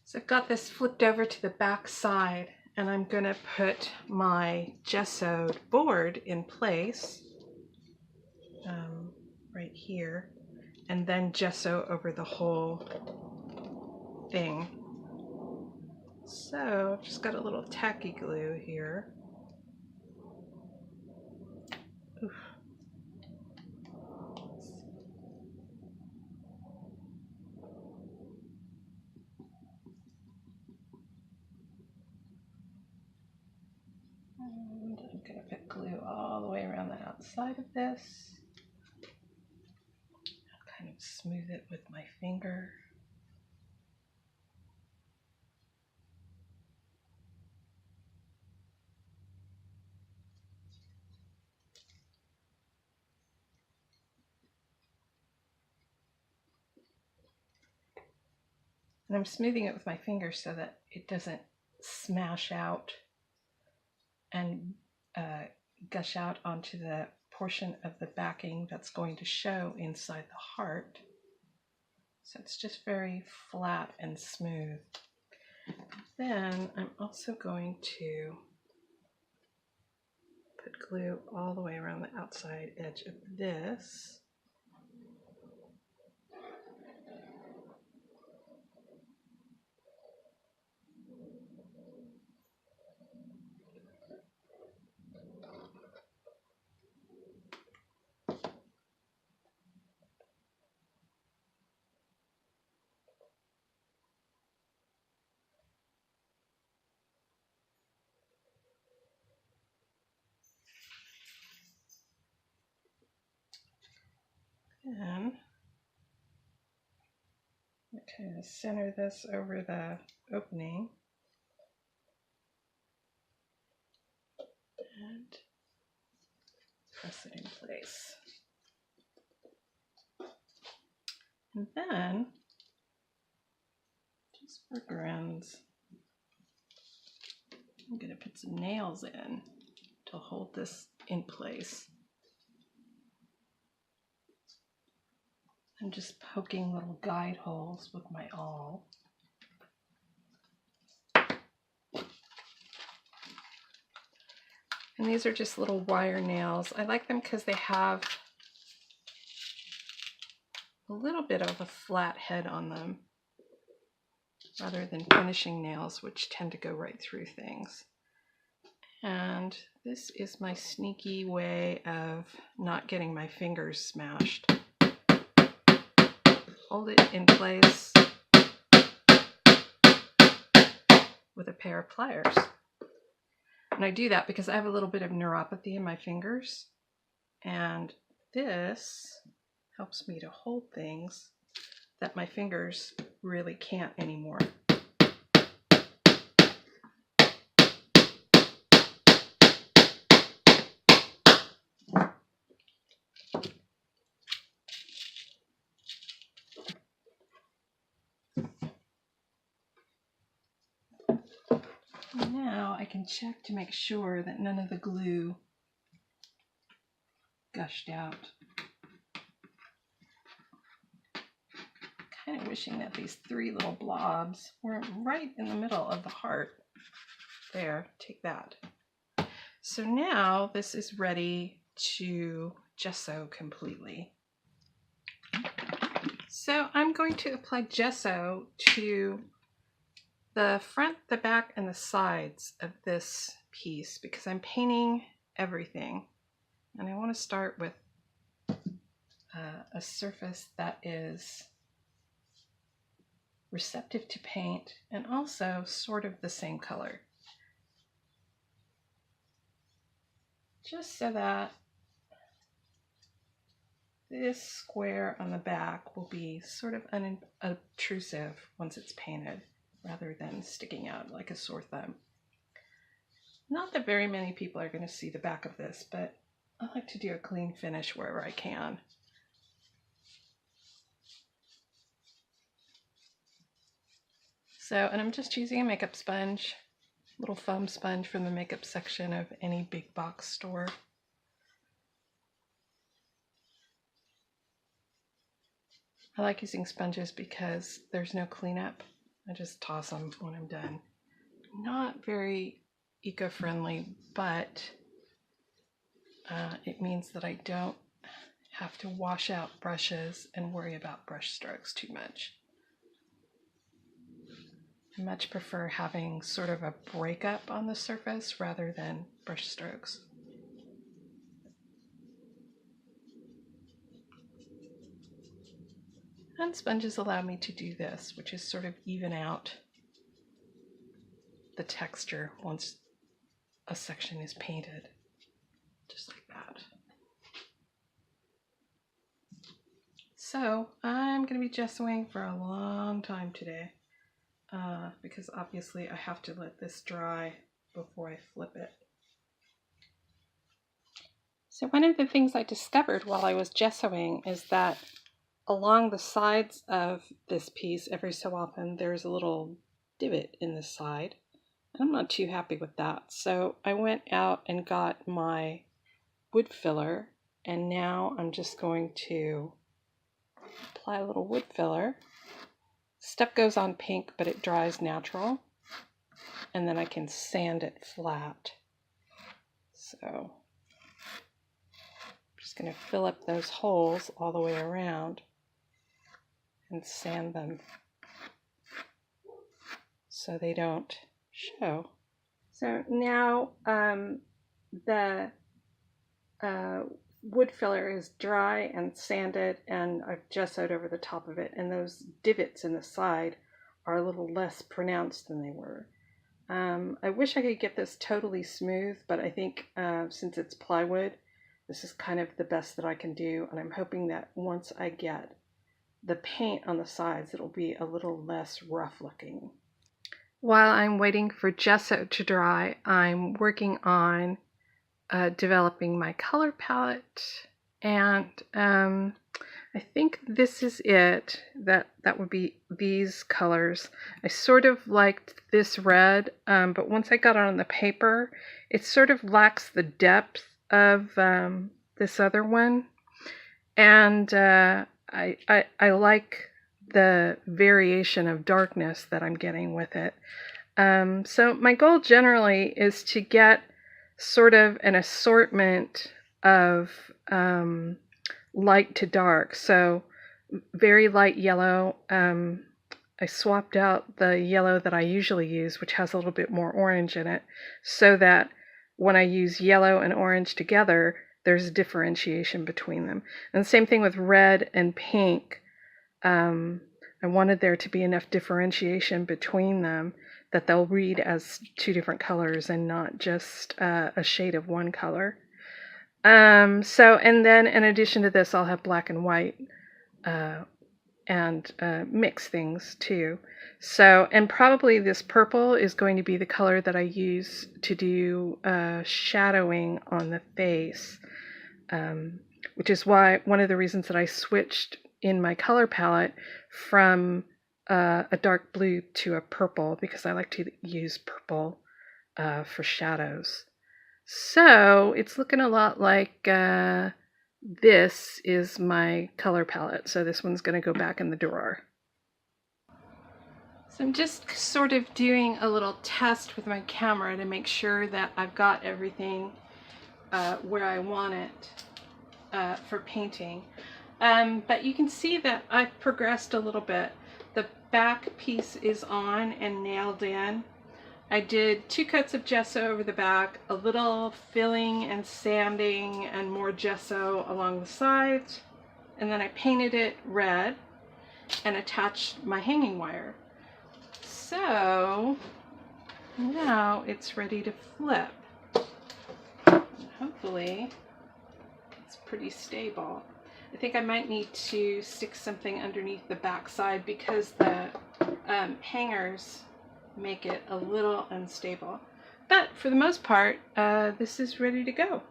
So I've got this flipped over to the back side, and I'm going to put my gessoed board in place right here, and then gesso over the whole thing. So I've just got a little tacky glue here. Oof. And I'm going to put glue all the way around the outside of this. I'll kind of smooth it with my finger. And I'm smoothing it with my finger so that it doesn't smash out and gush out onto the portion of the backing that's going to show inside the heart. So it's just very flat and smooth. Then I'm also going to put glue all the way around the outside edge of this. Then I kind of center this over the opening and press it in place. And then, just for grins, I'm going to put some nails in to hold this in place. I'm just poking little guide holes with my awl. And these are just little wire nails. I like them because they have a little bit of a flat head on them, rather than finishing nails, which tend to go right through things. And this is my sneaky way of not getting my fingers smashed. Hold it in place with a pair of pliers. And I do that because I have a little bit of neuropathy in my fingers, and this helps me to hold things that my fingers really can't anymore. Now I can check to make sure that none of the glue gushed out. Kind of wishing that these three little blobs were right in the middle of the heart. There, take that. So now this is ready to gesso completely. So I'm going to apply gesso to the front, the back, and the sides of this piece because I'm painting everything. And I want to start with a surface that is receptive to paint and also sort of the same color. Just so that this square on the back will be sort of unobtrusive once it's painted, rather than sticking out like a sore thumb. Not that very many people are going to see the back of this, but I like to do a clean finish wherever I can. So, and I'm just using a makeup sponge, little foam sponge from the makeup section of any big box store. I like using sponges because there's no cleanup. I just toss them when I'm done. Not very eco-friendly, but it means that I don't have to wash out brushes and worry about brush strokes too much. I much prefer having sort of a breakup on the surface rather than brush strokes. And sponges allow me to do this, which is sort of even out the texture once a section is painted, just like that. So I'm going to be gessoing for a long time today because obviously I have to let this dry before I flip it. So one of the things I discovered while I was gessoing is that along the sides of this piece, every so often, there's a little divot in the side. I'm not too happy with that. So I went out and got my wood filler, and now I'm just going to apply a little wood filler. Stuff goes on pink, but it dries natural. And then I can sand it flat. So I'm just going to fill up those holes all the way around and sand them so they don't show. So now the wood filler is dry and sanded, and I've gessoed over the top of it, and those divots in the side are a little less pronounced than they were. I wish I could get this totally smooth, but I think since it's plywood, this is kind of the best that I can do, and I'm hoping that once I get the paint on the sides, it'll be a little less rough looking. While I'm waiting for gesso to dry, I'm working on developing my color palette, and I think this is it. That would be these colors. I sort of liked this red, but once I got it on the paper, it sort of lacks the depth of this other one, and I like the variation of darkness that I'm getting with it. So my goal generally is to get sort of an assortment of light to dark. So very light yellow. I swapped out the yellow that I usually use, which has a little bit more orange in it, so that when I use yellow and orange together, there's a differentiation between them. And the same thing with red and pink. I wanted there to be enough differentiation between them that they'll read as two different colors and not just a shade of one color. And then in addition to this, I'll have black and white and mix things too. So, and probably this purple is going to be the color that I use to do shadowing on the face, which is why one of the reasons that I switched in my color palette from a dark blue to a purple, because I like to use purple for shadows. So it's looking a lot like this is my color palette. So this one's going to go back in the drawer. So I'm just sort of doing a little test with my camera to make sure that I've got everything where I want it for painting. But you can see that I've progressed a little bit. The back piece is on and nailed in. I did 2 coats of gesso over the back, a little filling and sanding and more gesso along the sides, and then I painted it red and attached my hanging wire. So now it's ready to flip. And hopefully it's pretty stable. I think I might need to stick something underneath the back side because the hangers make it a little unstable. But for the most part, this is ready to go.